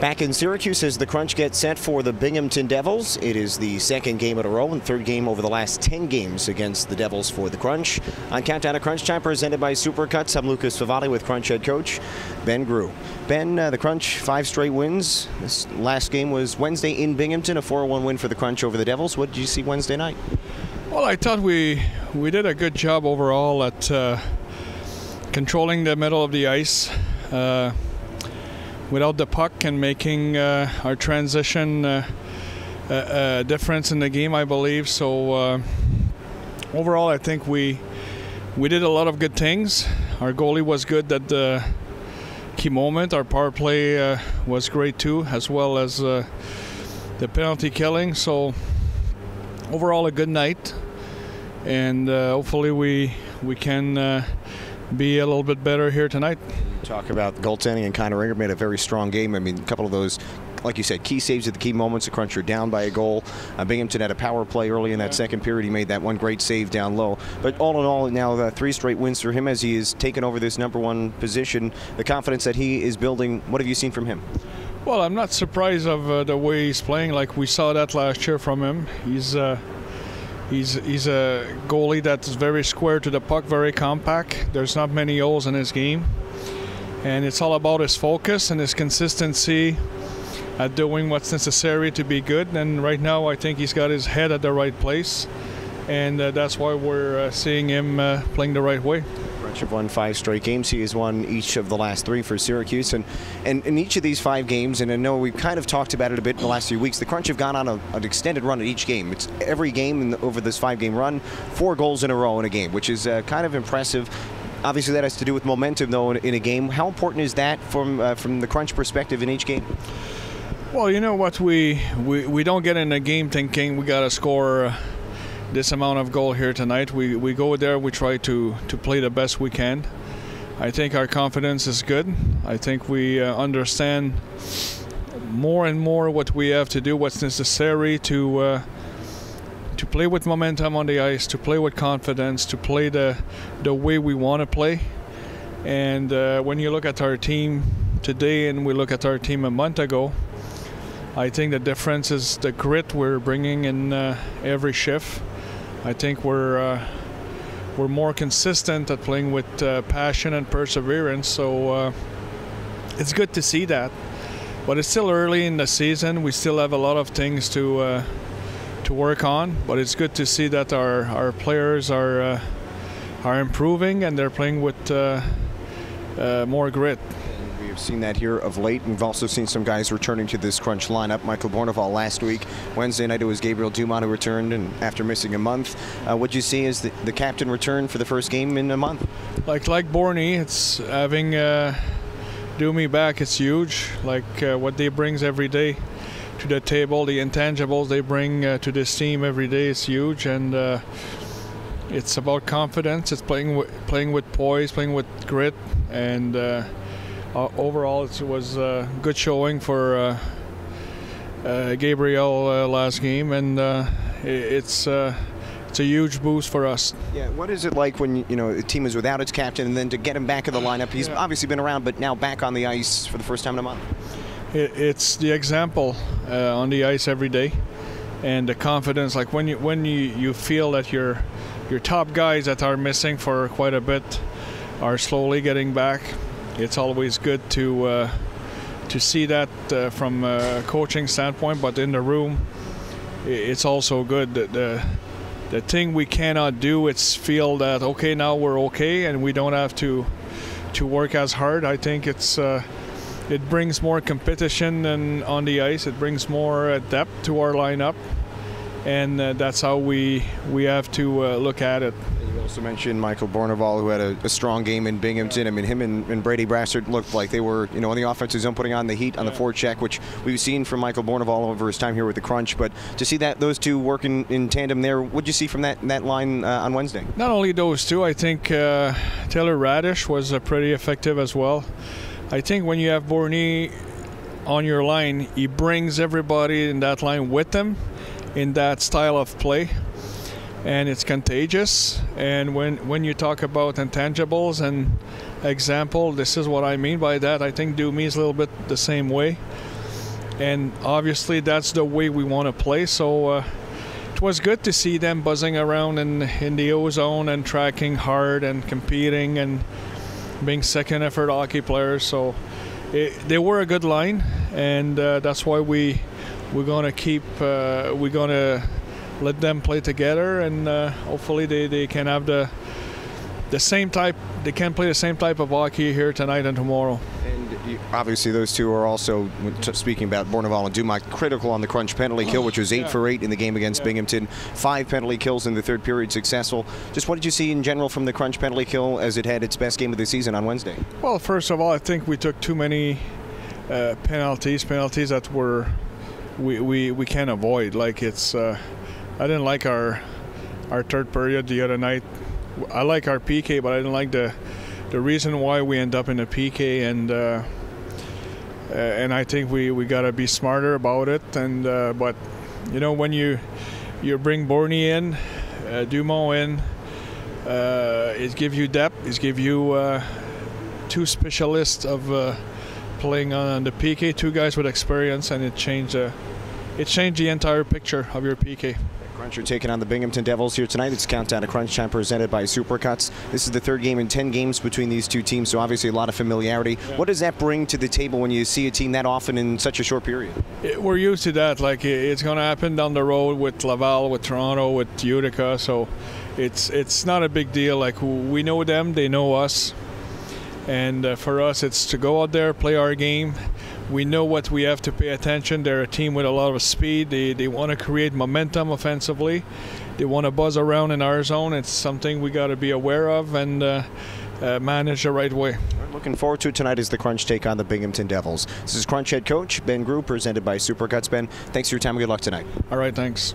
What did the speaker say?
Back in Syracuse as the Crunch gets set for the Binghamton Devils. It is the second game in a row and third game over the last 10 games against the Devils for the Crunch. On Countdown to Crunch Time, presented by Supercuts, I'm Lukas Favale with Crunch head coach Ben Groulx. Ben, the Crunch 5 straight wins. This last game was Wednesday in Binghamton, a 4-1 win for the Crunch over the Devils. What did you see Wednesday night? Well, I thought we did a good job overall at controlling the middle of the ice without the puck and making our transition a difference in the game, I believe. So overall, I think we did a lot of good things. Our goalie was good at the key moment. Our power play was great too, as well as the penalty killing. So overall, a good night, and hopefully we can be a little bit better here tonight. Talk about goaltending, and Connor Ringer made a very strong game. I mean, a couple of those, like you said, key saves at the key moments. The Crunch are down by a goal. Binghamton had a power play early in that second period. He made that one great save down low. But all in all, now 3 straight wins for him as he has taken over this #1 position. The confidence that he is building, what have you seen from him? Well, I'm not surprised of the way he's playing. Like we saw that last year from him. He's a goalie that's very square to the puck, very compact. There's not many holes in his game. And it's all about his focus and his consistency at doing what's necessary to be good. And right now, I think he's got his head at the right place. And that's why we're seeing him playing the right way. Crunch have won 5 straight games. He has won each of the last 3 for Syracuse. And in each of these 5 games, and I know we've kind of talked about it a bit in the last few weeks, the Crunch have gone on an extended run at each game. It's every game over this 5-game run, 4 goals in a row in a game, which is kind of impressive. Obviously, that has to do with momentum, though, in a game. How important is that from the Crunch perspective in each game? Well, you know what? We don't get in a game thinking we got to score this amount of goal here tonight. We go there, we try to play the best we can. I think our confidence is good. I think we understand more and more what we have to do, what's necessary to play with momentum on the ice, to play with confidence, to play the way we want to play. And when you look at our team today and we look at our team a month ago, I think the difference is the grit we're bringing in every shift. I think we're more consistent at playing with passion and perseverance. So it's good to see that. But it's still early in the season. We still have a lot of things to work on, but it's good to see that our players are improving and they're playing with more grit. We've seen that here of late. We've also seen some guys returning to this Crunch lineup. Michael Borneval last week. Wednesday night it was Gabriel Dumont who returned, and after missing a month. What you see is the captain return for the first game in a month? Like Borny, it's having Doomy back, it's huge. Like what they brings every day to the table, the intangibles they bring to this team every day is huge, and it's about confidence. It's playing with poise, playing with grit, and overall it was a good showing for Gabriel last game, and it's a huge boost for us. Yeah, what is it like when the team is without its captain, and then to get him back in the lineup? He's obviously been around, but now back on the ice for the first time in a month. It's the example on the ice every day, and the confidence. Like when you feel that your top guys that are missing for quite a bit are slowly getting back. It's always good to see that from a coaching standpoint, but in the room, it's also good. The thing we cannot do is feel that okay, now we're okay and we don't have to work as hard. I think it brings more competition than on the ice. It brings more depth to our lineup, and that's how we have to look at it. You also mentioned Michael Borneval, who had a strong game in Binghamton. I mean, him and Brady Brassard looked like they were, in the offensive zone, putting on the heat on the forecheck, which we've seen from Michael Borneval over his time here with the Crunch. But to see those two working in tandem there, what did you see from that line on Wednesday? Not only those two, I think Taylor Radish was pretty effective as well. I think when you have Borny on your line, he brings everybody in that line with him in that style of play, and it's contagious. And when you talk about intangibles and example, this is what I mean by that. I think Doomy is a little bit the same way. and obviously that's the way we want to play. So it was good to see them buzzing around in the O-zone and tracking hard and competing and being second effort hockey players. So they were a good line, and that's why we're gonna let them play together, and hopefully they can have the same type. They can play the same type of hockey here tonight and tomorrow. And obviously, those two are also, speaking about Bourneval and Dumas, critical on the Crunch penalty kill, which was 8 for 8 in the game against Binghamton. 5 penalty kills in the third period, successful. Just what did you see in general from the Crunch penalty kill as it had its best game of the season on Wednesday? Well, first of all, I think we took too many penalties that we can't avoid. Like it's, I didn't like our third period the other night. I like our PK, but I didn't like the reason why we end up in a PK, and I think we gotta be smarter about it. And but you know, when you bring Borny in, Dumont in, it gives you depth. It gives you 2 specialists of playing on the PK, 2 guys with experience, and it changed the entire picture of your PK. Crunch are taking on the Binghamton Devils here tonight. It's Countdown to Crunch Time presented by Supercuts. This is the 3rd game in 10 games between these 2 teams, so obviously a lot of familiarity. Yeah. What does that bring to the table when you see a team that often in such a short period? We're used to that. Like, it's going to happen down the road with Laval, with Toronto, with Utica, so it's not a big deal. Like, we know them, they know us, and for us it's to go out there, play our game. We know what we have to pay attention. They're a team with a lot of speed. They want to create momentum offensively. They want to buzz around in our zone. It's something we got to be aware of and manage the right way. Looking forward to it tonight as the Crunch take on the Binghamton Devils. This is Crunch head coach Ben Groulx, presented by Supercuts. Ben, thanks for your time and good luck tonight. All right, thanks.